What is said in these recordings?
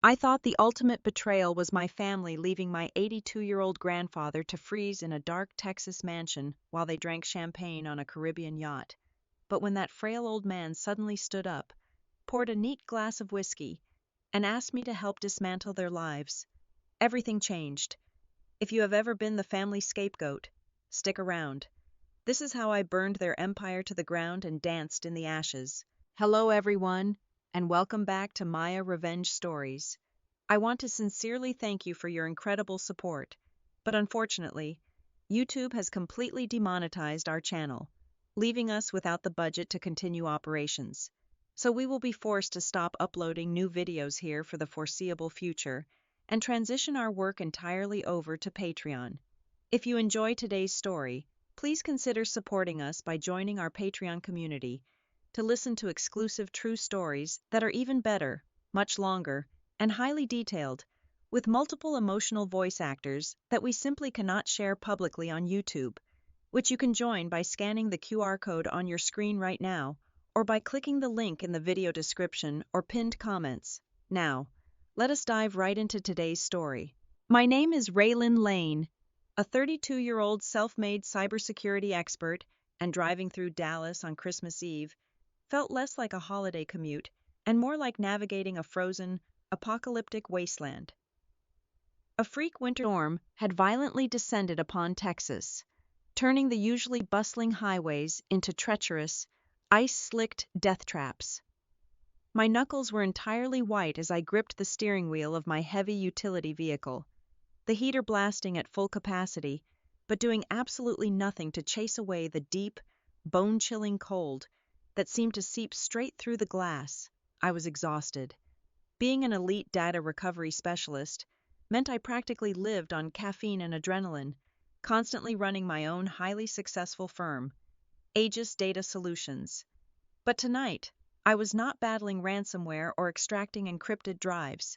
I thought the ultimate betrayal was my family leaving my 82-year-old grandfather to freeze in a dark Texas mansion while they drank champagne on a Caribbean yacht. But when that frail old man suddenly stood up, poured a neat glass of whiskey, and asked me to help dismantle their lives, everything changed. If you have ever been the family scapegoat, stick around. This is how I burned their empire to the ground and danced in the ashes. Hello, everyone, and welcome back to Maya Revenge Stories. I want to sincerely thank you for your incredible support, but unfortunately, YouTube has completely demonetized our channel, leaving us without the budget to continue operations. So we will be forced to stop uploading new videos here for the foreseeable future and transition our work entirely over to Patreon. If you enjoy today's story, please consider supporting us by joining our Patreon community to listen to exclusive true stories that are even better, much longer, and highly detailed, with multiple emotional voice actors that we simply cannot share publicly on YouTube, which you can join by scanning the QR code on your screen right now or by clicking the link in the video description or pinned comments. Now, let us dive right into today's story. My name is Raylan Lane, a 32-year-old self-made cybersecurity expert, and driving through Dallas on Christmas Eve felt less like a holiday commute and more like navigating a frozen, apocalyptic wasteland. A freak winter storm had violently descended upon Texas, turning the usually bustling highways into treacherous, ice-slicked death traps. My knuckles were entirely white as I gripped the steering wheel of my heavy utility vehicle, the heater blasting at full capacity, but doing absolutely nothing to chase away the deep, bone-chilling cold that seemed to seep straight through the glass. I was exhausted. Being an elite data recovery specialist meant I practically lived on caffeine and adrenaline, constantly running my own highly successful firm, Aegis Data Solutions. But tonight, I was not battling ransomware or extracting encrypted drives.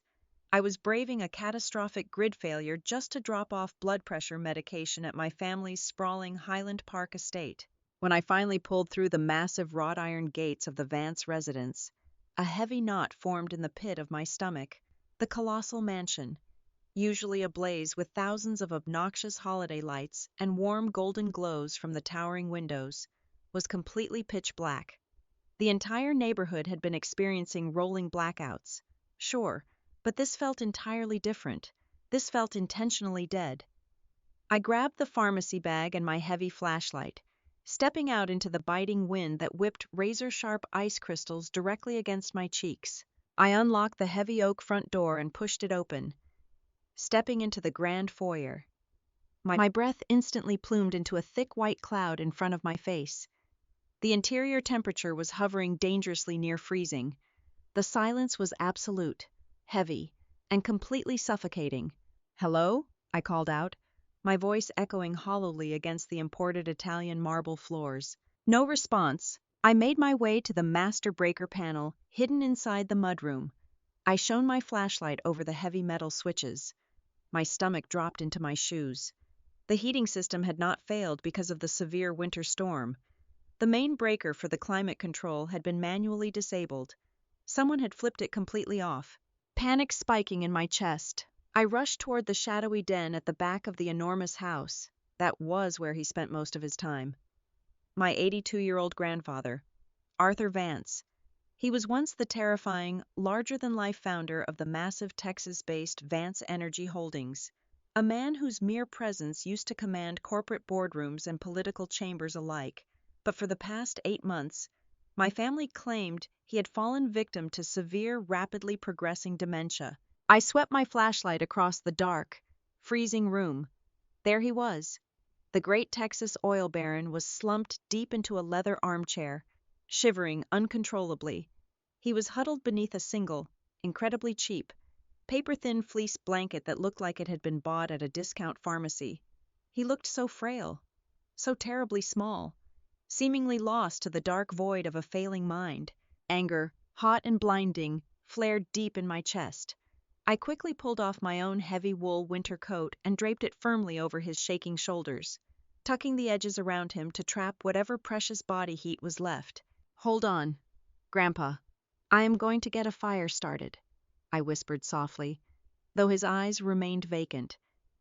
I was braving a catastrophic grid failure just to drop off blood pressure medication at my family's sprawling Highland Park estate. When I finally pulled through the massive wrought iron gates of the Vance residence, a heavy knot formed in the pit of my stomach. The colossal mansion, usually ablaze with thousands of obnoxious holiday lights and warm golden glows from the towering windows, was completely pitch black. The entire neighborhood had been experiencing rolling blackouts. Sure, but this felt entirely different. This felt intentionally dead. I grabbed the pharmacy bag and my heavy flashlight, stepping out into the biting wind that whipped razor-sharp ice crystals directly against my cheeks. I unlocked the heavy oak front door and pushed it open, stepping into the grand foyer. My breath instantly plumed into a thick white cloud in front of my face. The interior temperature was hovering dangerously near freezing. The silence was absolute, heavy, and completely suffocating. "Hello?" I called out, my voice echoing hollowly against the imported Italian marble floors. No response. I made my way to the master breaker panel hidden inside the mudroom. I shone my flashlight over the heavy metal switches. My stomach dropped into my shoes. The heating system had not failed because of the severe winter storm. The main breaker for the climate control had been manually disabled. Someone had flipped it completely off. Panic spiking in my chest, I rushed toward the shadowy den at the back of the enormous house. That was where he spent most of his time. My 82-year-old grandfather, Arthur Vance. He was once the terrifying, larger-than-life founder of the massive Texas-based Vance Energy Holdings, a man whose mere presence used to command corporate boardrooms and political chambers alike. But for the past 8 months, my family claimed he had fallen victim to severe, rapidly progressing dementia. I swept my flashlight across the dark, freezing room. There he was. The great Texas oil baron was slumped deep into a leather armchair, shivering uncontrollably. He was huddled beneath a single, incredibly cheap, paper-thin fleece blanket that looked like it had been bought at a discount pharmacy. He looked so frail, so terribly small, seemingly lost to the dark void of a failing mind. Anger, hot and blinding, flared deep in my chest. I quickly pulled off my own heavy wool winter coat and draped it firmly over his shaking shoulders, tucking the edges around him to trap whatever precious body heat was left. "Hold on, Grandpa. I am going to get a fire started." I whispered softly, though his eyes remained vacant,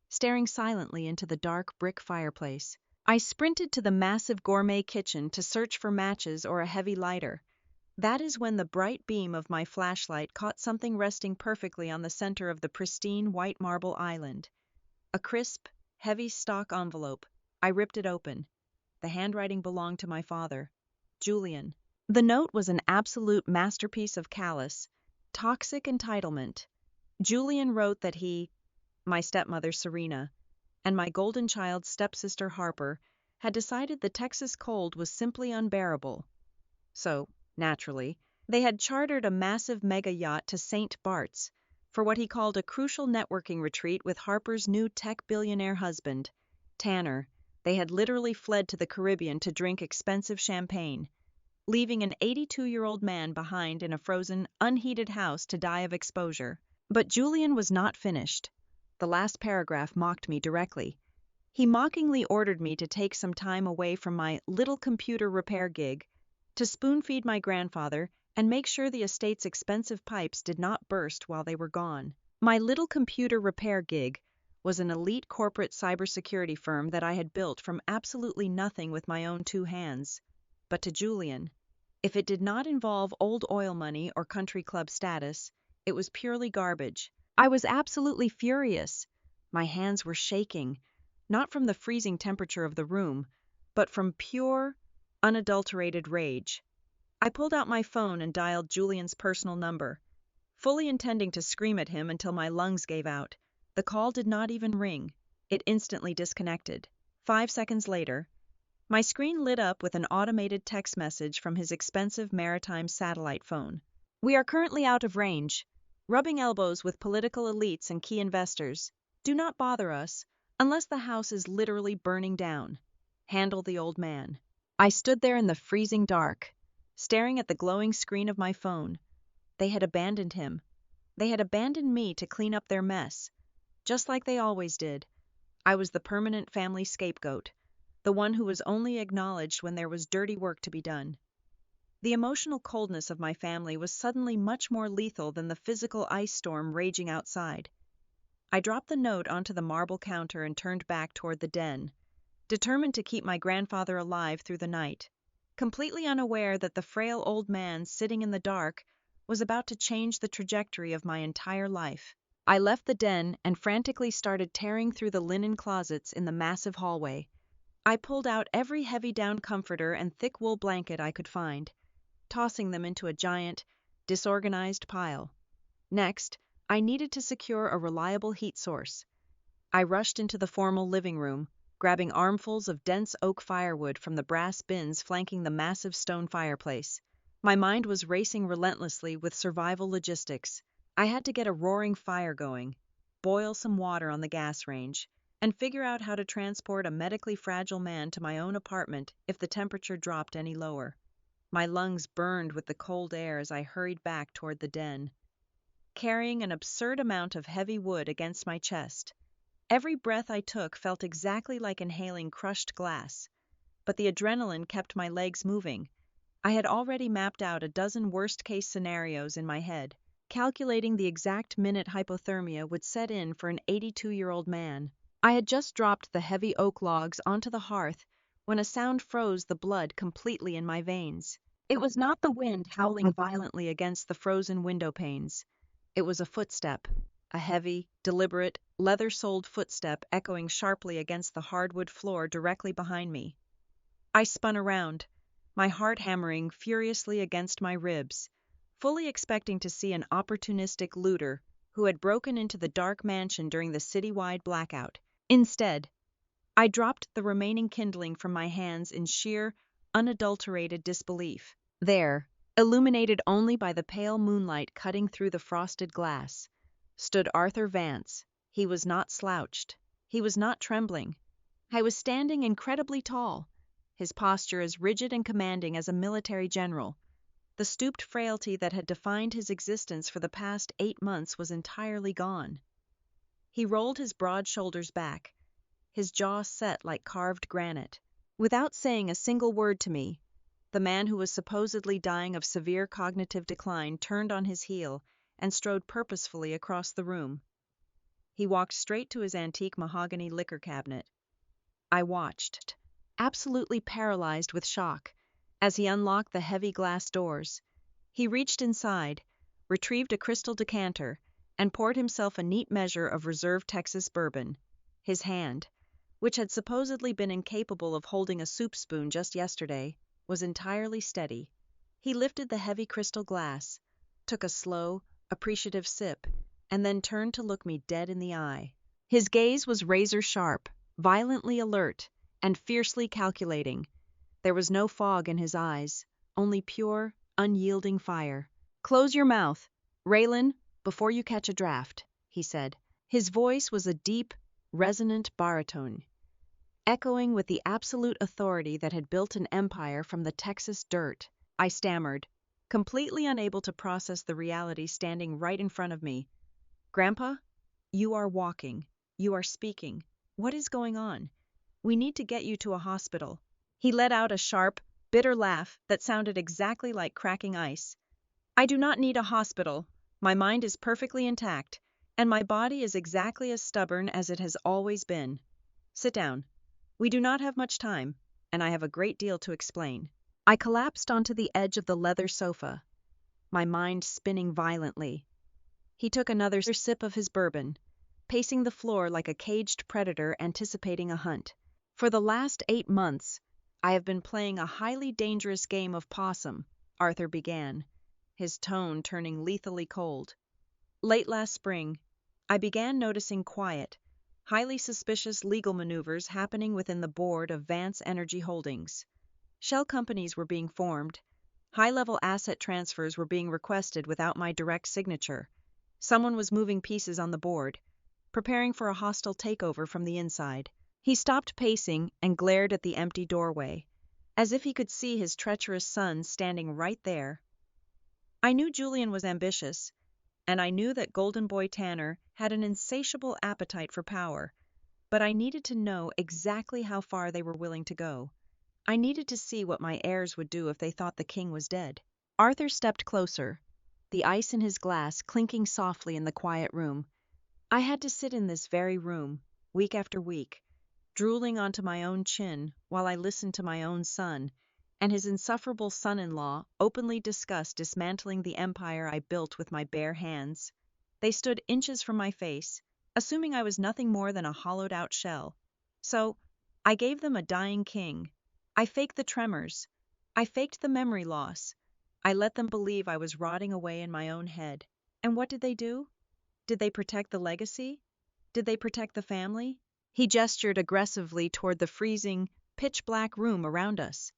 staring silently into the dark brick fireplace. I sprinted to the massive gourmet kitchen to search for matches or a heavy lighter. That is when the bright beam of my flashlight caught something resting perfectly on the center of the pristine white marble island. A crisp, heavy stock envelope. I ripped it open. The handwriting belonged to my father, Julian. The note was an absolute masterpiece of callous, toxic entitlement. Julian wrote that he, my stepmother Serena, and my golden child stepsister Harper had decided the Texas cold was simply unbearable. So, naturally, they had chartered a massive mega yacht to St. Bart's for what he called a crucial networking retreat with Harper's new tech billionaire husband, Tanner. They had literally fled to the Caribbean to drink expensive champagne, leaving an 82-year-old man behind in a frozen, unheated house to die of exposure. But Julian was not finished. The last paragraph mocked me directly. He mockingly ordered me to take some time away from my little computer repair gig to spoon-feed my grandfather and make sure the estate's expensive pipes did not burst while they were gone. My little computer repair gig was an elite corporate cybersecurity firm that I had built from absolutely nothing with my own two hands. But to Julian, if it did not involve old oil money or country club status, it was purely garbage. I was absolutely furious. My hands were shaking, not from the freezing temperature of the room, but from pure, unadulterated rage. I pulled out my phone and dialed Julian's personal number, fully intending to scream at him until my lungs gave out. The call did not even ring. It instantly disconnected. 5 seconds later, my screen lit up with an automated text message from his expensive maritime satellite phone. "We are currently out of range, rubbing elbows with political elites and key investors. Do not bother us, unless the house is literally burning down. Handle the old man." I stood there in the freezing dark, staring at the glowing screen of my phone. They had abandoned him. They had abandoned me to clean up their mess, just like they always did. I was the permanent family scapegoat, the one who was only acknowledged when there was dirty work to be done. The emotional coldness of my family was suddenly much more lethal than the physical ice storm raging outside. I dropped the note onto the marble counter and turned back toward the den, determined to keep my grandfather alive through the night, completely unaware that the frail old man sitting in the dark was about to change the trajectory of my entire life. I left the den and frantically started tearing through the linen closets in the massive hallway. I pulled out every heavy down comforter and thick wool blanket I could find, tossing them into a giant, disorganized pile. Next, I needed to secure a reliable heat source. I rushed into the formal living room, grabbing armfuls of dense oak firewood from the brass bins flanking the massive stone fireplace. My mind was racing relentlessly with survival logistics. I had to get a roaring fire going, boil some water on the gas range, and figure out how to transport a medically fragile man to my own apartment if the temperature dropped any lower. My lungs burned with the cold air as I hurried back toward the den, carrying an absurd amount of heavy wood against my chest. Every breath I took felt exactly like inhaling crushed glass, but the adrenaline kept my legs moving. I had already mapped out a dozen worst-case scenarios in my head, calculating the exact minute hypothermia would set in for an 82-year-old man. I had just dropped the heavy oak logs onto the hearth when a sound froze the blood completely in my veins. It was not the wind howling violently against the frozen window panes. It was a footstep. A heavy, deliberate, leather-soled footstep echoing sharply against the hardwood floor directly behind me. I spun around, my heart hammering furiously against my ribs, fully expecting to see an opportunistic looter who had broken into the dark mansion during the citywide blackout. Instead, I dropped the remaining kindling from my hands in sheer, unadulterated disbelief. There, illuminated only by the pale moonlight cutting through the frosted glass, stood Arthur Vance. He was not slouched. He was not trembling. I was standing incredibly tall, his posture as rigid and commanding as a military general. The stooped frailty that had defined his existence for the past 8 months was entirely gone. He rolled his broad shoulders back, his jaw set like carved granite. Without saying a single word to me, the man who was supposedly dying of severe cognitive decline turned on his heel and strode purposefully across the room. He walked straight to his antique mahogany liquor cabinet. I watched, absolutely paralyzed with shock, as he unlocked the heavy glass doors. He reached inside, retrieved a crystal decanter, and poured himself a neat measure of reserve Texas bourbon. His hand, which had supposedly been incapable of holding a soup spoon just yesterday, was entirely steady. He lifted the heavy crystal glass, took a slow, appreciative sip, and then turned to look me dead in the eye. His gaze was razor-sharp, violently alert, and fiercely calculating. There was no fog in his eyes, only pure, unyielding fire. "Close your mouth, Raylan, before you catch a draft," he said. His voice was a deep, resonant baritone, echoing with the absolute authority that had built an empire from the Texas dirt. I stammered, completely unable to process the reality standing right in front of me. "Grandpa, you are walking. You are speaking. What is going on? We need to get you to a hospital." He let out a sharp, bitter laugh that sounded exactly like cracking ice. "I do not need a hospital. My mind is perfectly intact, and my body is exactly as stubborn as it has always been. Sit down. We do not have much time, and I have a great deal to explain." I collapsed onto the edge of the leather sofa, my mind spinning violently. He took another sip of his bourbon, pacing the floor like a caged predator anticipating a hunt. "For the last 8 months, I have been playing a highly dangerous game of possum," Arthur began, his tone turning lethally cold. "Late last spring, I began noticing quiet, highly suspicious legal maneuvers happening within the board of Vance Energy Holdings. Shell companies were being formed, high-level asset transfers were being requested without my direct signature. Someone was moving pieces on the board, preparing for a hostile takeover from the inside." He stopped pacing and glared at the empty doorway, as if he could see his treacherous son standing right there. I knew Julian was ambitious, and I knew that Golden Boy Tanner had an insatiable appetite for power, but I needed to know exactly how far they were willing to go. I needed to see what my heirs would do if they thought the king was dead. Arthur stepped closer, the ice in his glass clinking softly in the quiet room. I had to sit in this very room, week after week, drooling onto my own chin while I listened to my own son and his insufferable son-in-law openly discuss dismantling the empire I built with my bare hands. They stood inches from my face, assuming I was nothing more than a hollowed-out shell. So, I gave them a dying king. I faked the tremors. I faked the memory loss. I let them believe I was rotting away in my own head. And what did they do? Did they protect the legacy? Did they protect the family? He gestured aggressively toward the freezing, pitch-black room around us.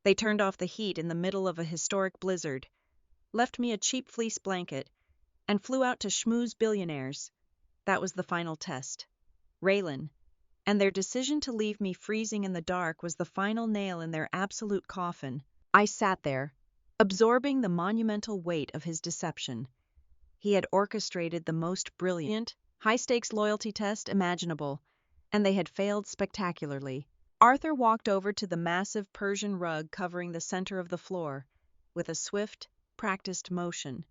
They turned off the heat in the middle of a historic blizzard, left me a cheap fleece blanket, and flew out to schmooze billionaires. That was the final test. Raylan. And their decision to leave me freezing in the dark was the final nail in their absolute coffin. I sat there, absorbing the monumental weight of his deception. He had orchestrated the most brilliant, high-stakes loyalty test imaginable, and they had failed spectacularly. Arthur walked over to the massive Persian rug covering the center of the floor. With a swift, practiced motion,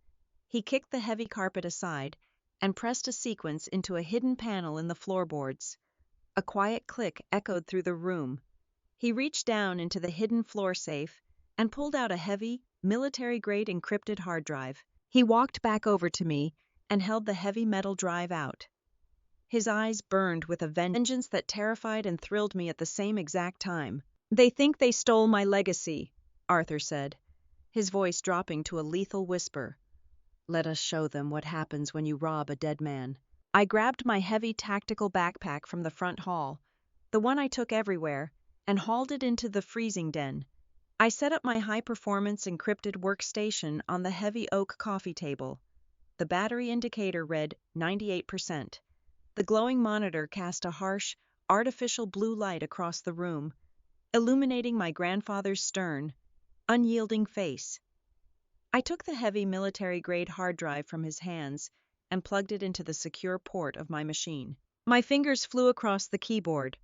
he kicked the heavy carpet aside and pressed a sequence into a hidden panel in the floorboards. A quiet click echoed through the room. He reached down into the hidden floor safe and pulled out a heavy, military-grade encrypted hard drive. He walked back over to me and held the heavy metal drive out. His eyes burned with a vengeance that terrified and thrilled me at the same exact time. "They think they stole my legacy," Arthur said, his voice dropping to a lethal whisper. "Let us show them what happens when you rob a dead man." I grabbed my heavy tactical backpack from the front hall, the one I took everywhere, and hauled it into the freezing den. I set up my high-performance encrypted workstation on the heavy oak coffee table. The battery indicator read 98%. The glowing monitor cast a harsh, artificial blue light across the room, illuminating my grandfather's stern, unyielding face. I took the heavy military-grade hard drive from his hands and plugged it into the secure port of my machine. My fingers flew across the keyboard,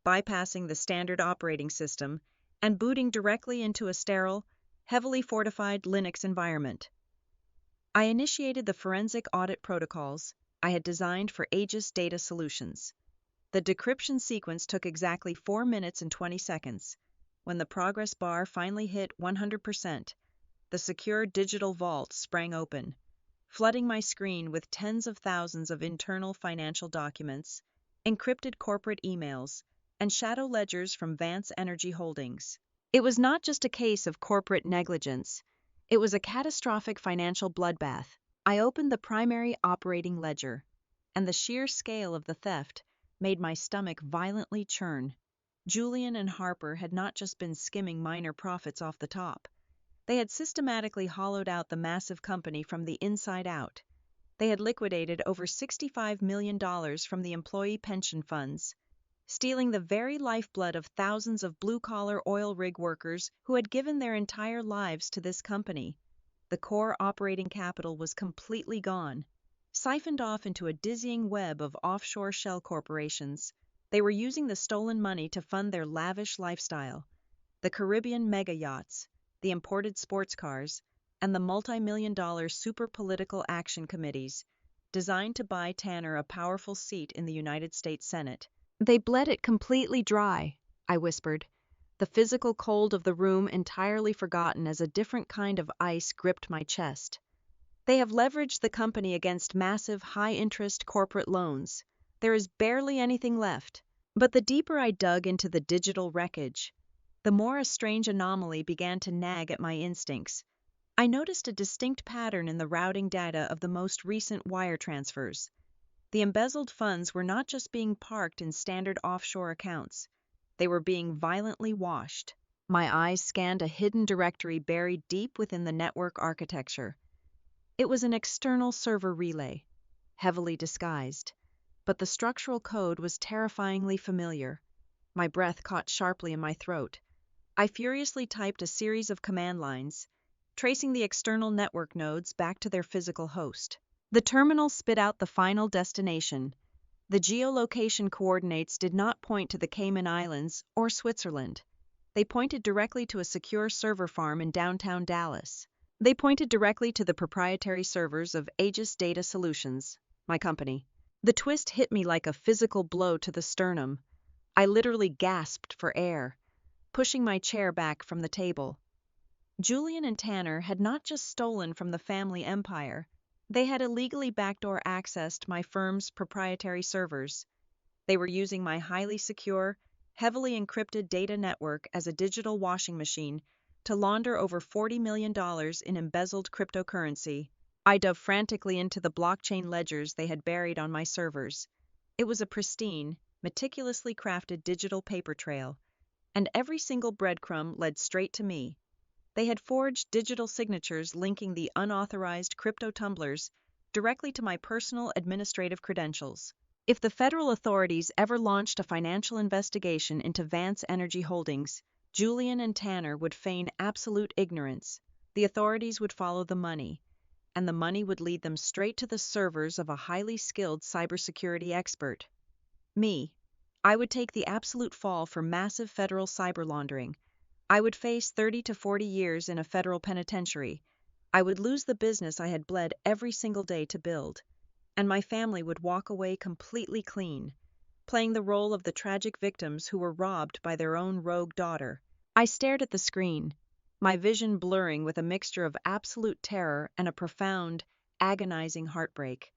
bypassing the standard operating system and booting directly into a sterile, heavily fortified Linux environment. I initiated the forensic audit protocols I had designed for Aegis Data Solutions. The decryption sequence took exactly 4 minutes and 20 seconds. When the progress bar finally hit 100%, the secure digital vault sprang open, flooding my screen with tens of thousands of internal financial documents, encrypted corporate emails, and shadow ledgers from Vance Energy Holdings. It was not just a case of corporate negligence. It was a catastrophic financial bloodbath. I opened the primary operating ledger, and the sheer scale of the theft made my stomach violently churn. Julian and Harper had not just been skimming minor profits off the top. They had systematically hollowed out the massive company from the inside out. They had liquidated over $65 million from the employee pension funds, stealing the very lifeblood of thousands of blue-collar oil rig workers who had given their entire lives to this company. The core operating capital was completely gone, siphoned off into a dizzying web of offshore shell corporations. They were using the stolen money to fund their lavish lifestyle, the Caribbean mega yachts, the imported sports cars, and the multi-million-dollar super political action committees designed to buy Tanner a powerful seat in the United States Senate. They bled it completely dry, I whispered, the physical cold of the room entirely forgotten as a different kind of ice gripped my chest. They have leveraged the company against massive, high-interest corporate loans. There is barely anything left. But the deeper I dug into the digital wreckage, the more a strange anomaly began to nag at my instincts. I noticed a distinct pattern in the routing data of the most recent wire transfers. The embezzled funds were not just being parked in standard offshore accounts. They were being violently washed. My eyes scanned a hidden directory buried deep within the network architecture. It was an external server relay, heavily disguised, but the structural code was terrifyingly familiar. My breath caught sharply in my throat. I furiously typed a series of command lines, tracing the external network nodes back to their physical host. The terminal spit out the final destination. The geolocation coordinates did not point to the Cayman Islands or Switzerland. They pointed directly to a secure server farm in downtown Dallas. They pointed directly to the proprietary servers of Aegis Data Solutions, my company. The twist hit me like a physical blow to the sternum. I literally gasped for air, pushing my chair back from the table. Julian and Tanner had not just stolen from the family empire. They had illegally backdoor accessed my firm's proprietary servers. They were using my highly secure, heavily encrypted data network as a digital washing machine to launder over $40 million in embezzled cryptocurrency. I dove frantically into the blockchain ledgers they had buried on my servers. It was a pristine, meticulously crafted digital paper trail, and every single breadcrumb led straight to me. They had forged digital signatures linking the unauthorized crypto tumblers directly to my personal administrative credentials. If the federal authorities ever launched a financial investigation into Vance Energy Holdings, Julian and Tanner would feign absolute ignorance. The authorities would follow the money, and the money would lead them straight to the servers of a highly skilled cybersecurity expert. Me. I would take the absolute fall for massive federal cyber laundering. I would face 30 to 40 years in a federal penitentiary. I would lose the business I had bled every single day to build, and my family would walk away completely clean, playing the role of the tragic victims who were robbed by their own rogue daughter. I stared at the screen, my vision blurring with a mixture of absolute terror and a profound, agonizing heartbreak.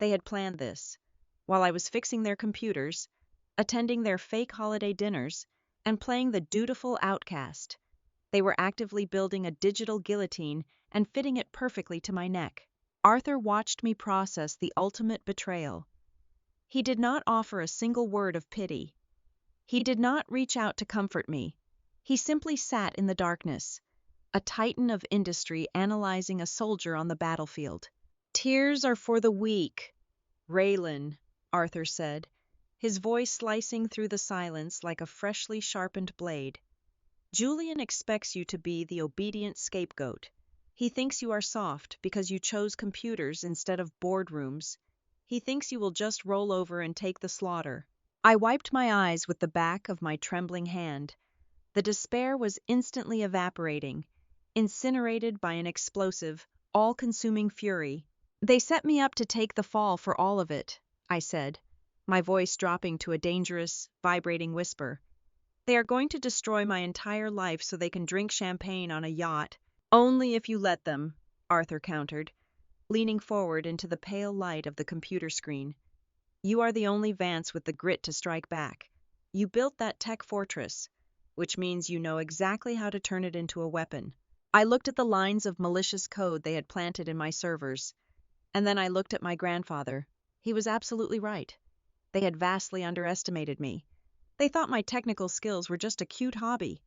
They had planned this. While I was fixing their computers, attending their fake holiday dinners, and playing the dutiful outcast, they were actively building a digital guillotine and fitting it perfectly to my neck. Arthur watched me process the ultimate betrayal. He did not offer a single word of pity. He did not reach out to comfort me. He simply sat in the darkness, a titan of industry analyzing a soldier on the battlefield. "Tears are for the weak, Raylan," Arthur said, his voice slicing through the silence like a freshly sharpened blade. "Julian expects you to be the obedient scapegoat. He thinks you are soft because you chose computers instead of boardrooms. He thinks you will just roll over and take the slaughter." I wiped my eyes with the back of my trembling hand. The despair was instantly evaporating, incinerated by an explosive, all-consuming fury. "They set me up to take the fall for all of it," I said, my voice dropping to a dangerous, vibrating whisper. "They are going to destroy my entire life so they can drink champagne on a yacht." "Only if you let them," Arthur countered, leaning forward into the pale light of the computer screen. "You are the only Vance with the grit to strike back. You built that tech fortress, which means you know exactly how to turn it into a weapon." I looked at the lines of malicious code they had planted in my servers, and then I looked at my grandfather. He was absolutely right. They had vastly underestimated me. They thought my technical skills were just a cute hobby.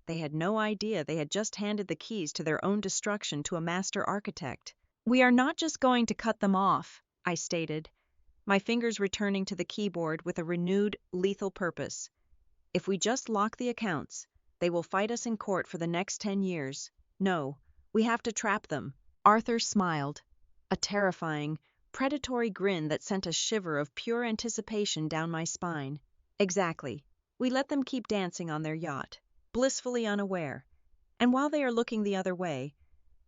They had no idea they had just handed the keys to their own destruction to a master architect. "We are not just going to cut them off," I stated, my fingers returning to the keyboard with a renewed, lethal purpose. "If we just lock the accounts, they will fight us in court for the next 10 years. No, we have to trap them." Arthur smiled, a terrifying, predatory grin that sent a shiver of pure anticipation down my spine. "Exactly. We let them keep dancing on their yacht, blissfully unaware. And while they are looking the other way,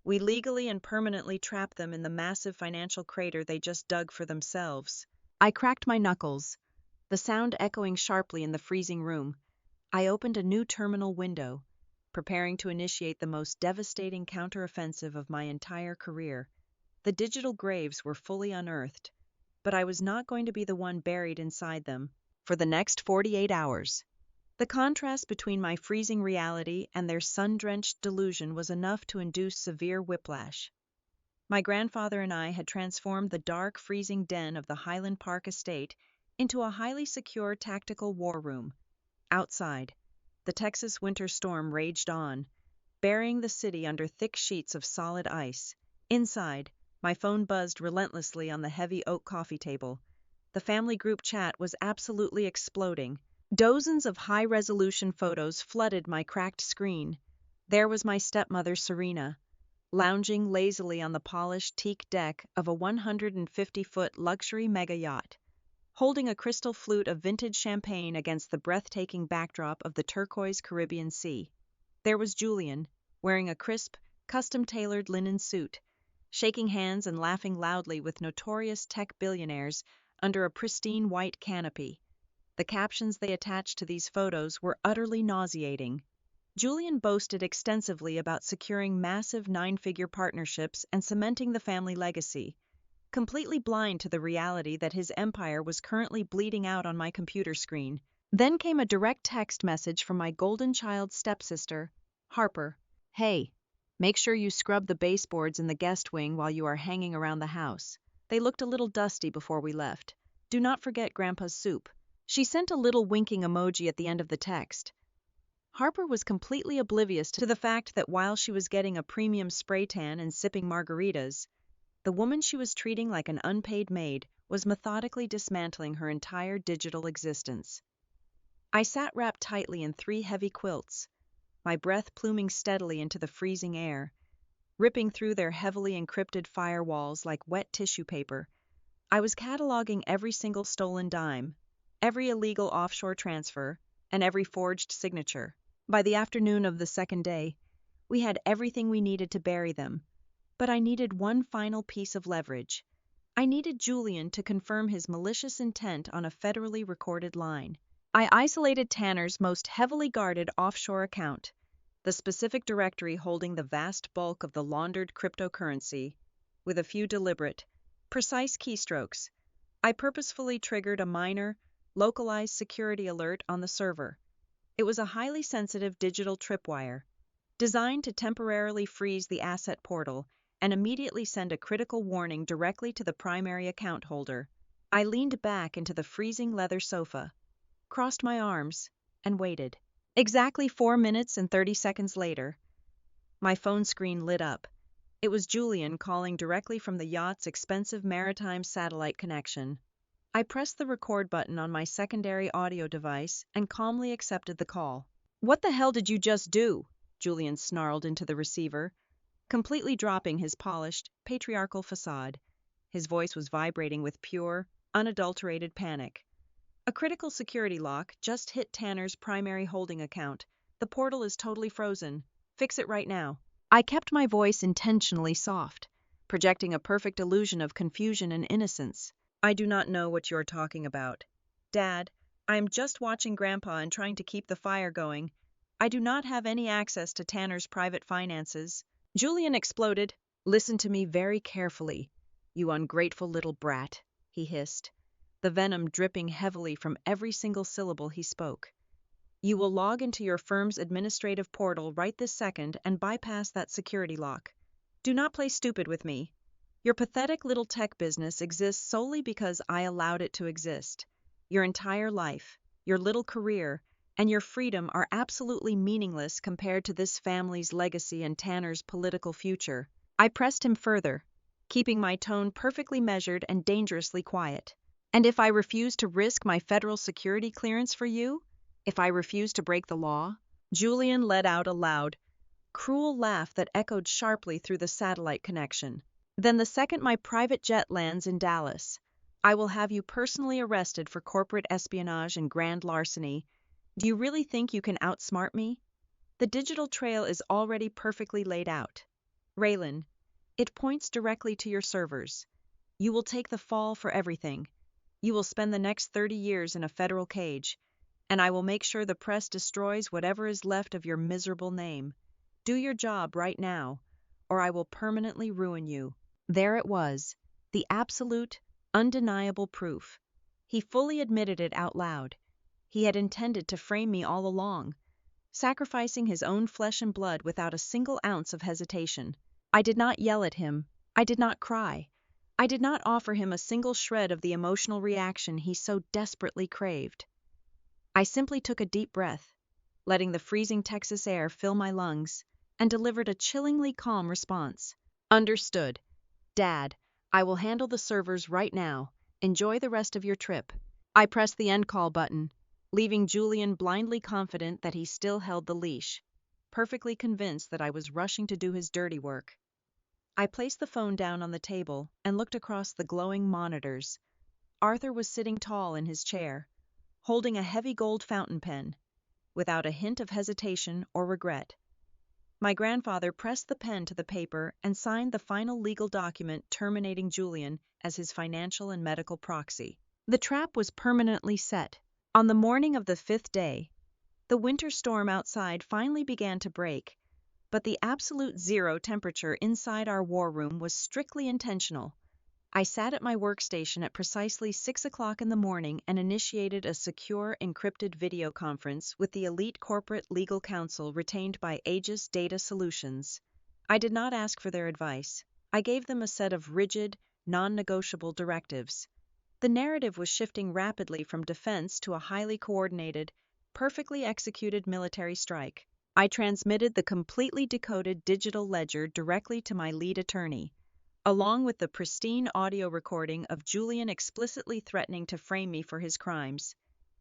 we legally and permanently trap them in the massive financial crater they just dug for themselves." I cracked my knuckles, the sound echoing sharply in the freezing room. I opened a new terminal window, preparing to initiate the most devastating counteroffensive of my entire career. The digital graves were fully unearthed, but I was not going to be the one buried inside them for the next 48 hours. The contrast between my freezing reality and their sun-drenched delusion was enough to induce severe whiplash. My grandfather and I had transformed the dark, freezing den of the Highland Park estate into a highly secure tactical war room. Outside, the Texas winter storm raged on, burying the city under thick sheets of solid ice. Inside, my phone buzzed relentlessly on the heavy oak coffee table. The family group chat was absolutely exploding. Dozens of high-resolution photos flooded my cracked screen. There was my stepmother, Serena, lounging lazily on the polished teak deck of a 150-foot luxury mega yacht, holding a crystal flute of vintage champagne against the breathtaking backdrop of the turquoise Caribbean Sea. There was Julian, wearing a crisp, custom-tailored linen suit, shaking hands and laughing loudly with notorious tech billionaires under a pristine white canopy. The captions they attached to these photos were utterly nauseating. Julian boasted extensively about securing massive 9-figure partnerships and cementing the family legacy, completely blind to the reality that his empire was currently bleeding out on my computer screen. Then came a direct text message from my golden child stepsister, Harper. "Hey, make sure you scrub the baseboards in the guest wing while you are hanging around the house. They looked a little dusty before we left. Do not forget Grandpa's soup." She sent a little winking emoji at the end of the text. Harper was completely oblivious to the fact that while she was getting a premium spray tan and sipping margaritas, the woman she was treating like an unpaid maid was methodically dismantling her entire digital existence. I sat wrapped tightly in 3 heavy quilts, my breath pluming steadily into the freezing air, ripping through their heavily encrypted firewalls like wet tissue paper. I was cataloging every single stolen dime, every illegal offshore transfer, and every forged signature. By the afternoon of the second day, we had everything we needed to bury them, but I needed one final piece of leverage. I needed Julian to confirm his malicious intent on a federally recorded line. I isolated Tanner's most heavily guarded offshore account, the specific directory holding the vast bulk of the laundered cryptocurrency, with a few deliberate, precise keystrokes. I purposefully triggered a minor, localized security alert on the server. It was a highly sensitive digital tripwire, designed to temporarily freeze the asset portal and immediately send a critical warning directly to the primary account holder. I leaned back into the freezing leather sofa, crossed my arms, and waited. Exactly 4 minutes and 30 seconds later, my phone screen lit up. It was Julian calling directly from the yacht's expensive maritime satellite connection. I pressed the record button on my secondary audio device and calmly accepted the call. "What the hell did you just do?" Julian snarled into the receiver, completely dropping his polished, patriarchal facade. His voice was vibrating with pure, unadulterated panic. "A critical security lock just hit Tanner's primary holding account. The portal is totally frozen. Fix it right now." I kept my voice intentionally soft, projecting a perfect illusion of confusion and innocence. I do not know what you're talking about. Dad, I am just watching Grandpa and trying to keep the fire going. I do not have any access to Tanner's private finances. Julian exploded. Listen to me very carefully, you ungrateful little brat, he hissed, the venom dripping heavily from every single syllable he spoke. You will log into your firm's administrative portal right this second and bypass that security lock. Do not play stupid with me. Your pathetic little tech business exists solely because I allowed it to exist. Your entire life, your little career, and your freedom are absolutely meaningless compared to this family's legacy and Tanner's political future. I pressed him further, keeping my tone perfectly measured and dangerously quiet. And if I refuse to risk my federal security clearance for you? If I refuse to break the law? Julian let out a loud, cruel laugh that echoed sharply through the satellite connection. Then the second my private jet lands in Dallas, I will have you personally arrested for corporate espionage and grand larceny. Do you really think you can outsmart me? The digital trail is already perfectly laid out. Raylan, it points directly to your servers. You will take the fall for everything. You will spend the next 30 years in a federal cage, and I will make sure the press destroys whatever is left of your miserable name. Do your job right now, or I will permanently ruin you. There it was, the absolute, undeniable proof. He fully admitted it out loud. He had intended to frame me all along, sacrificing his own flesh and blood without a single ounce of hesitation. I did not yell at him. I did not cry. I did not offer him a single shred of the emotional reaction he so desperately craved. I simply took a deep breath, letting the freezing Texas air fill my lungs, and delivered a chillingly calm response. Understood. Dad, I will handle the servers right now. Enjoy the rest of your trip. I pressed the end call button, leaving Julian blindly confident that he still held the leash, perfectly convinced that I was rushing to do his dirty work. I placed the phone down on the table and looked across the glowing monitors. Arthur was sitting tall in his chair, holding a heavy gold fountain pen, without a hint of hesitation or regret. My grandfather pressed the pen to the paper and signed the final legal document terminating Julian as his financial and medical proxy. The trap was permanently set. On the morning of the 5th day, the winter storm outside finally began to break, but the absolute zero temperature inside our war room was strictly intentional. I sat at my workstation at precisely 6 o'clock in the morning and initiated a secure, encrypted video conference with the elite corporate legal counsel retained by Aegis Data Solutions. I did not ask for their advice. I gave them a set of rigid, non-negotiable directives. The narrative was shifting rapidly from defense to a highly coordinated, perfectly executed military strike. I transmitted the completely decoded digital ledger directly to my lead attorney, along with the pristine audio recording of Julian explicitly threatening to frame me for his crimes.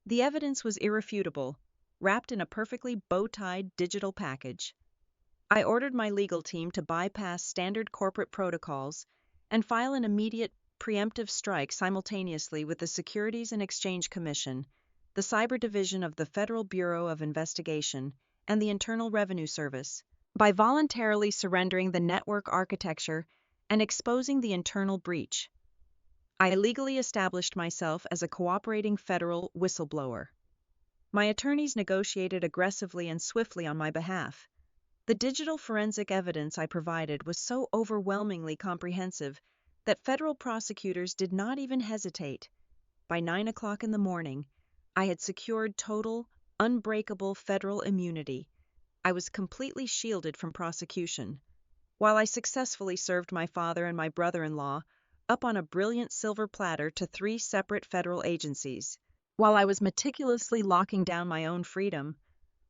The evidence was irrefutable, wrapped in a perfectly bow-tied digital package. I ordered my legal team to bypass standard corporate protocols and file an immediate preemptive strike simultaneously with the Securities and Exchange Commission, the Cyber Division of the Federal Bureau of Investigation, and the Internal Revenue Service, by voluntarily surrendering the network architecture and exposing the internal breach. I legally established myself as a cooperating federal whistleblower. My attorneys negotiated aggressively and swiftly on my behalf. The digital forensic evidence I provided was so overwhelmingly comprehensive that federal prosecutors did not even hesitate. By 9 o'clock in the morning, I had secured total, unbreakable federal immunity. I was completely shielded from prosecution, while I successfully served my father and my brother-in-law up on a brilliant silver platter to 3 separate federal agencies. While I was meticulously locking down my own freedom,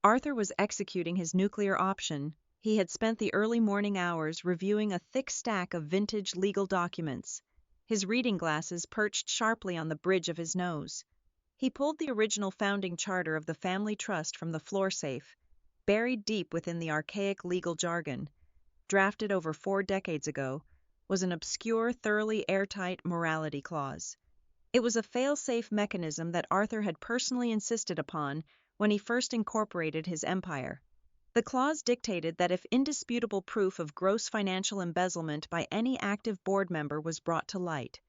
Arthur was executing his nuclear option. He had spent the early morning hours reviewing a thick stack of vintage legal documents, his reading glasses perched sharply on the bridge of his nose. He pulled the original founding charter of the family trust from the floor safe, buried deep within the archaic legal jargon. Drafted over 4 decades ago, was an obscure, thoroughly airtight morality clause. It was a fail-safe mechanism that Arthur had personally insisted upon when he first incorporated his empire. The clause dictated that if indisputable proof of gross financial embezzlement by any active board member was brought to light,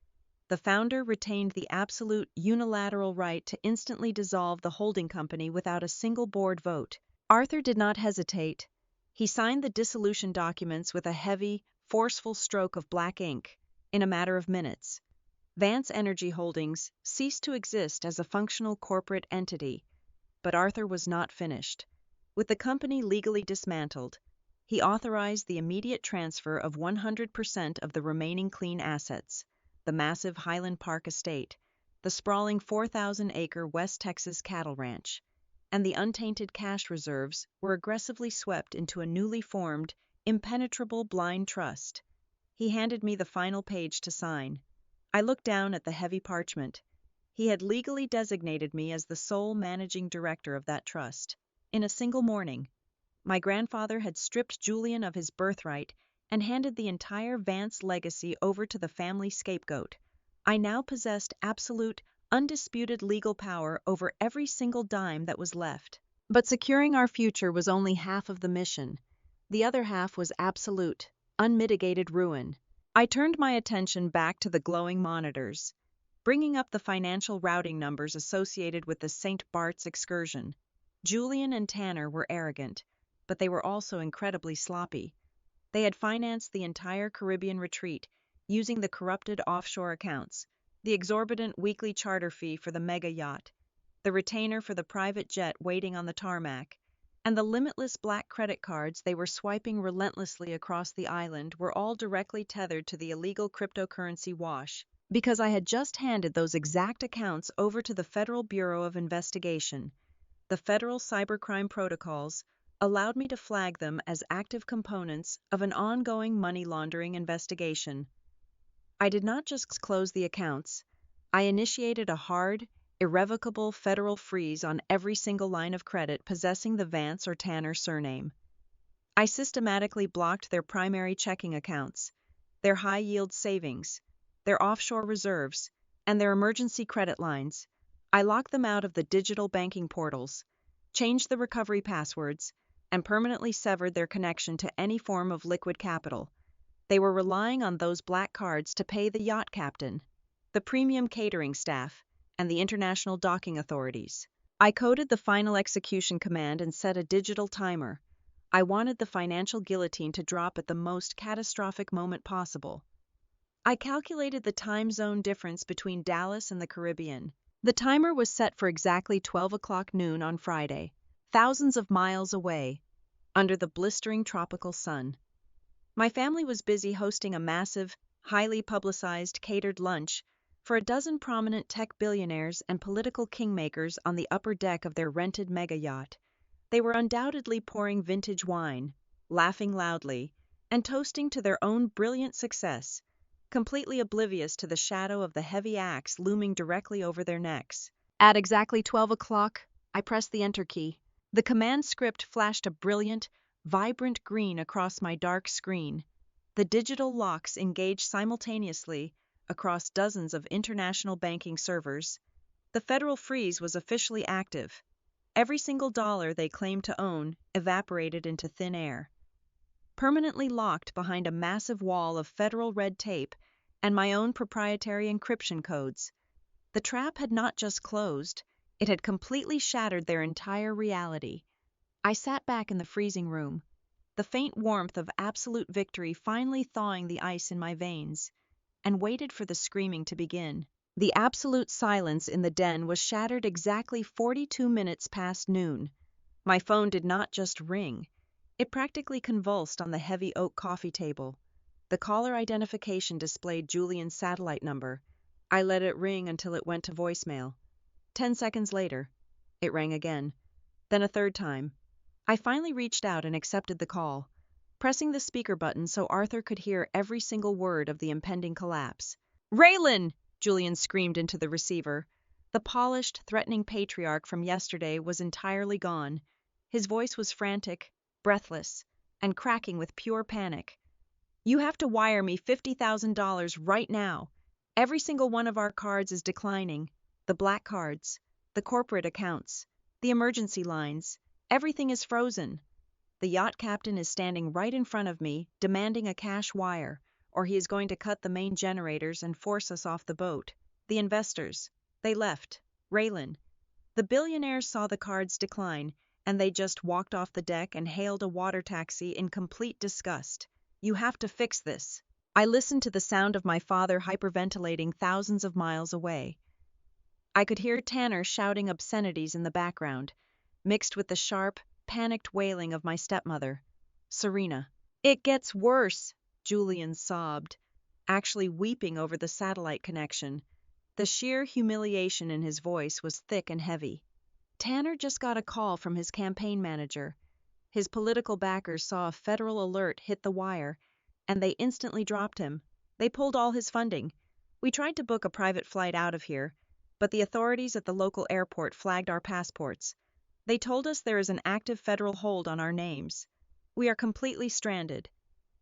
the founder retained the absolute unilateral right to instantly dissolve the holding company without a single board vote. Arthur did not hesitate. He signed the dissolution documents with a heavy, forceful stroke of black ink in a matter of minutes. Vance Energy Holdings ceased to exist as a functional corporate entity, but Arthur was not finished. With the company legally dismantled, he authorized the immediate transfer of 100% of the remaining clean assets, the massive Highland Park estate, the sprawling 4,000-acre West Texas cattle ranch, and the untainted cash reserves were aggressively swept into a newly formed, impenetrable blind trust. He handed me the final page to sign. I looked down at the heavy parchment. He had legally designated me as the sole managing director of that trust. In a single morning, my grandfather had stripped Julian of his birthright and handed the entire Vance legacy over to the family scapegoat. I now possessed absolute, undisputed legal power over every single dime that was left. But securing our future was only half of the mission. The other half was absolute, unmitigated ruin. I turned my attention back to the glowing monitors, bringing up the financial routing numbers associated with the St. Bart's excursion. Julian and Tanner were arrogant, but they were also incredibly sloppy. They had financed the entire Caribbean retreat using the corrupted offshore accounts, the exorbitant weekly charter fee for the mega yacht, the retainer for the private jet waiting on the tarmac, and the limitless black credit cards they were swiping relentlessly across the island were all directly tethered to the illegal cryptocurrency wash. Because I had just handed those exact accounts over to the Federal Bureau of Investigation, the federal cybercrime protocols allowed me to flag them as active components of an ongoing money laundering investigation. I did not just close the accounts. I initiated a hard, irrevocable federal freeze on every single line of credit possessing the Vance or Tanner surname. I systematically blocked their primary checking accounts, their high-yield savings, their offshore reserves, and their emergency credit lines. I locked them out of the digital banking portals, changed the recovery passwords, and permanently severed their connection to any form of liquid capital. They were relying on those black cards to pay the yacht captain, the premium catering staff, and the international docking authorities. I coded the final execution command and set a digital timer. I wanted the financial guillotine to drop at the most catastrophic moment possible. I calculated the time zone difference between Dallas and the Caribbean. The timer was set for exactly 12 o'clock noon on Friday, thousands of miles away, under the blistering tropical sun. My family was busy hosting a massive, highly publicized catered lunch for a dozen prominent tech billionaires and political kingmakers on the upper deck of their rented mega yacht. They were undoubtedly pouring vintage wine, laughing loudly, and toasting to their own brilliant success, completely oblivious to the shadow of the heavy axe looming directly over their necks. At exactly 12 o'clock, I pressed the enter key. The command script flashed a brilliant, vibrant green across my dark screen. The digital locks engaged simultaneously across dozens of international banking servers. The federal freeze was officially active. Every single dollar they claimed to own evaporated into thin air. Permanently locked behind a massive wall of federal red tape and my own proprietary encryption codes, the trap had not just closed, it had completely shattered their entire reality. I sat back in the freezing room, the faint warmth of absolute victory finally thawing the ice in my veins, and waited for the screaming to begin. The absolute silence in the den was shattered exactly 42 minutes past noon. My phone did not just ring. It practically convulsed on the heavy oak coffee table. The caller identification displayed Julian's satellite number. I let it ring until it went to voicemail. 10 seconds later, it rang again, then a third time. I finally reached out and accepted the call, pressing the speaker button so Arthur could hear every single word of the impending collapse. "Raylan!" Julian screamed into the receiver. The polished, threatening patriarch from yesterday was entirely gone. His voice was frantic, breathless, and cracking with pure panic. "You have to wire me $50,000 right now. Every single one of our cards is declining. The black cards, the corporate accounts, the emergency lines. Everything is frozen. The yacht captain is standing right in front of me, demanding a cash wire, or he is going to cut the main generators and force us off the boat. The investors. They left. Raylan. The billionaires saw the cards decline, and they just walked off the deck and hailed a water taxi in complete disgust. You have to fix this. I listened to the sound of my father hyperventilating thousands of miles away. I could hear Tanner shouting obscenities in the background, mixed with the sharp, panicked wailing of my stepmother, Serena. It gets worse, Julian sobbed, actually weeping over the satellite connection. The sheer humiliation in his voice was thick and heavy. Tanner just got a call from his campaign manager. His political backers saw a federal alert hit the wire, and they instantly dropped him. They pulled all his funding. We tried to book a private flight out of here, but the authorities at the local airport flagged our passports. They told us there is an active federal hold on our names. We are completely stranded.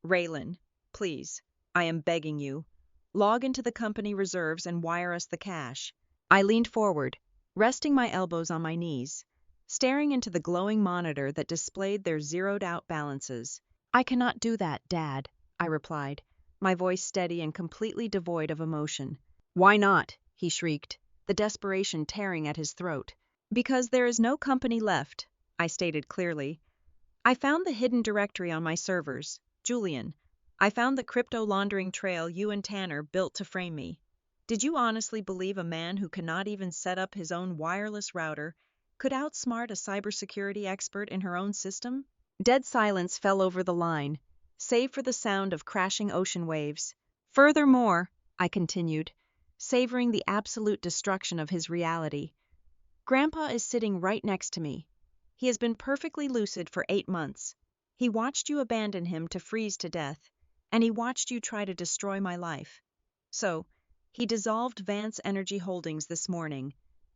Raylan, please, I am begging you. Log into the company reserves and wire us the cash. I leaned forward, resting my elbows on my knees, staring into the glowing monitor that displayed their zeroed-out balances. I cannot do that, Dad, I replied, my voice steady and completely devoid of emotion. Why not? He shrieked, the desperation tearing at his throat. Because there is no company left, I stated clearly. I found the hidden directory on my servers, Julian. I found the crypto laundering trail you and Tanner built to frame me. Did you honestly believe a man who cannot even set up his own wireless router could outsmart a cybersecurity expert in her own system? Dead silence fell over the line, save for the sound of crashing ocean waves. Furthermore, I continued, savoring the absolute destruction of his reality, Grandpa is sitting right next to me. He has been perfectly lucid for 8 months. He watched you abandon him to freeze to death, and he watched you try to destroy my life. So, he dissolved Vance Energy Holdings this morning.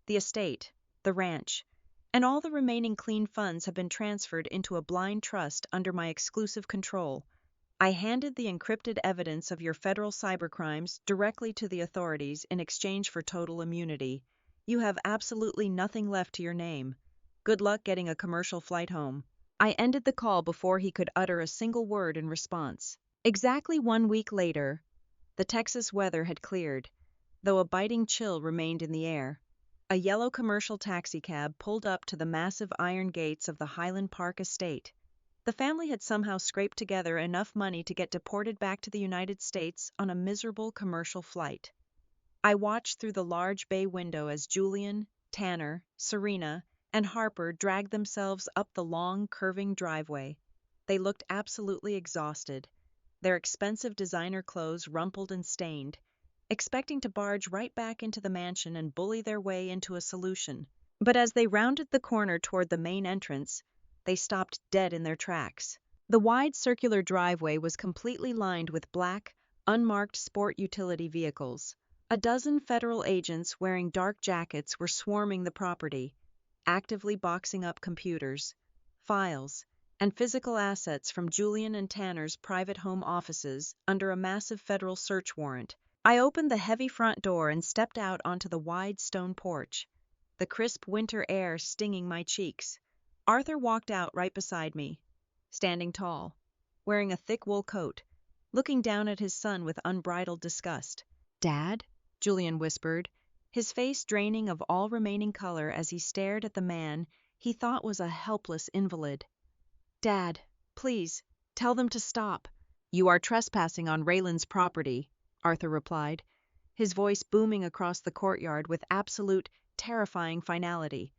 The estate, the ranch, and all the remaining clean funds have been transferred into a blind trust under my exclusive control. I handed the encrypted evidence of your federal cybercrimes directly to the authorities in exchange for total immunity. You have absolutely nothing left to your name. Good luck getting a commercial flight home. I ended the call before he could utter a single word in response. Exactly 1 week later, the Texas weather had cleared, though a biting chill remained in the air. A yellow commercial taxicab pulled up to the massive iron gates of the Highland Park estate. The family had somehow scraped together enough money to get deported back to the United States on a miserable commercial flight. I watched through the large bay window as Julian, Tanner, Serena, and Harper dragged themselves up the long, curving driveway. They looked absolutely exhausted, their expensive designer clothes rumpled and stained, expecting to barge right back into the mansion and bully their way into a solution. But as they rounded the corner toward the main entrance, they stopped dead in their tracks. The wide circular driveway was completely lined with black, unmarked sport utility vehicles. A dozen federal agents wearing dark jackets were swarming the property, actively boxing up computers, files, and physical assets from Julian and Tanner's private home offices under a massive federal search warrant. I opened the heavy front door and stepped out onto the wide stone porch, the crisp winter air stinging my cheeks. Arthur walked out right beside me, standing tall, wearing a thick wool coat, looking down at his son with unbridled disgust. "Dad?" Julian whispered, his face draining of all remaining color as he stared at the man he thought was a helpless invalid. "Dad, please, tell them to stop." "You are trespassing on Raylan's property," Arthur replied, his voice booming across the courtyard with absolute, terrifying finality.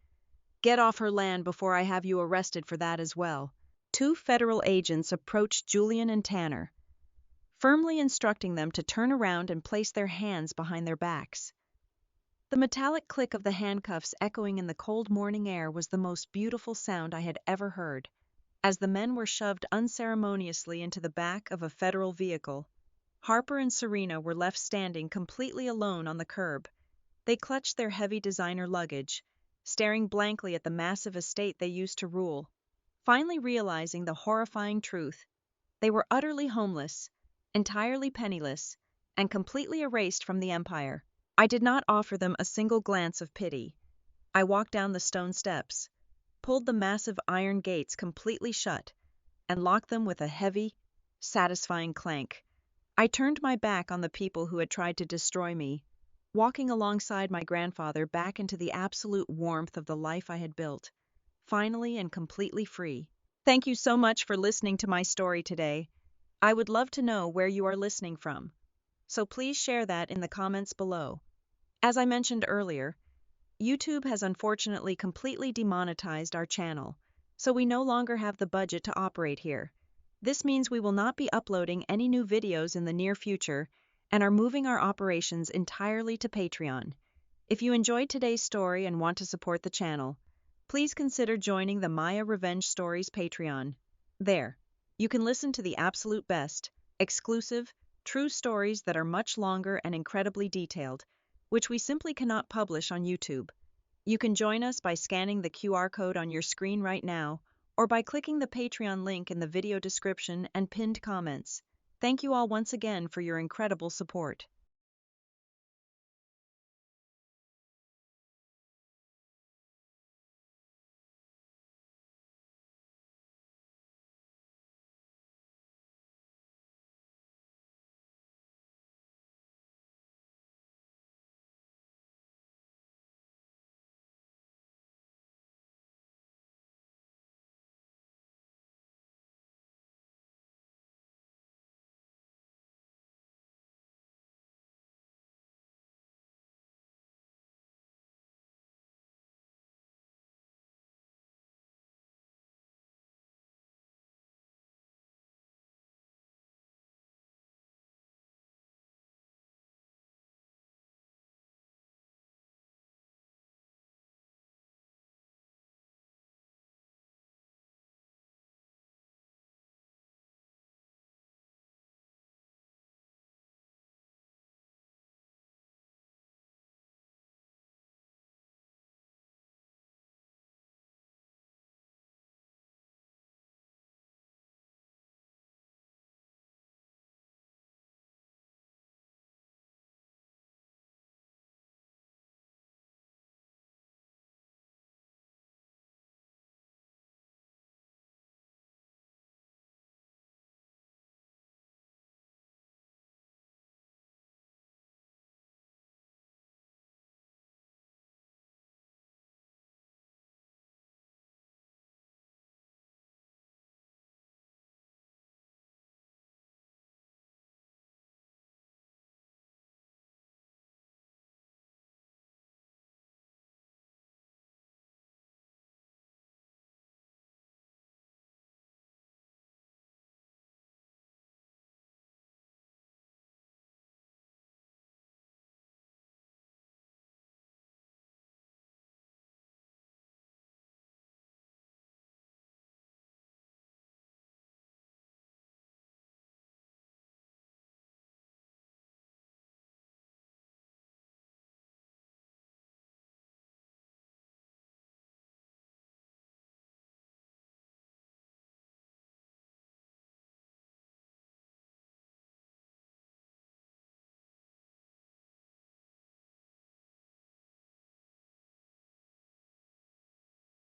"Get off her land before I have you arrested for that as well." 2 federal agents approached Julian and Tanner, firmly instructing them to turn around and place their hands behind their backs. The metallic click of the handcuffs echoing in the cold morning air was the most beautiful sound I had ever heard. As the men were shoved unceremoniously into the back of a federal vehicle, Harper and Serena were left standing completely alone on the curb. They clutched their heavy designer luggage, staring blankly at the massive estate they used to rule. Finally realizing the horrifying truth, they were utterly homeless, entirely penniless, and completely erased from the empire. I did not offer them a single glance of pity. I walked down the stone steps, pulled the massive iron gates completely shut, and locked them with a heavy, satisfying clank. I turned my back on the people who had tried to destroy me, walking alongside my grandfather back into the absolute warmth of the life I had built, finally and completely free. Thank you so much for listening to my story today. I would love to know where you are listening from, so please share that in the comments below. As I mentioned earlier, YouTube has unfortunately completely demonetized our channel, so we no longer have the budget to operate here. This means we will not be uploading any new videos in the near future and are moving our operations entirely to Patreon. If you enjoyed today's story and want to support the channel, please consider joining the Maya Revenge Stories Patreon. There, you can listen to the absolute best, exclusive, true stories that are much longer and incredibly detailed, which we simply cannot publish on YouTube. You can join us by scanning the QR code on your screen right now, or by clicking the Patreon link in the video description and pinned comments. Thank you all once again for your incredible support.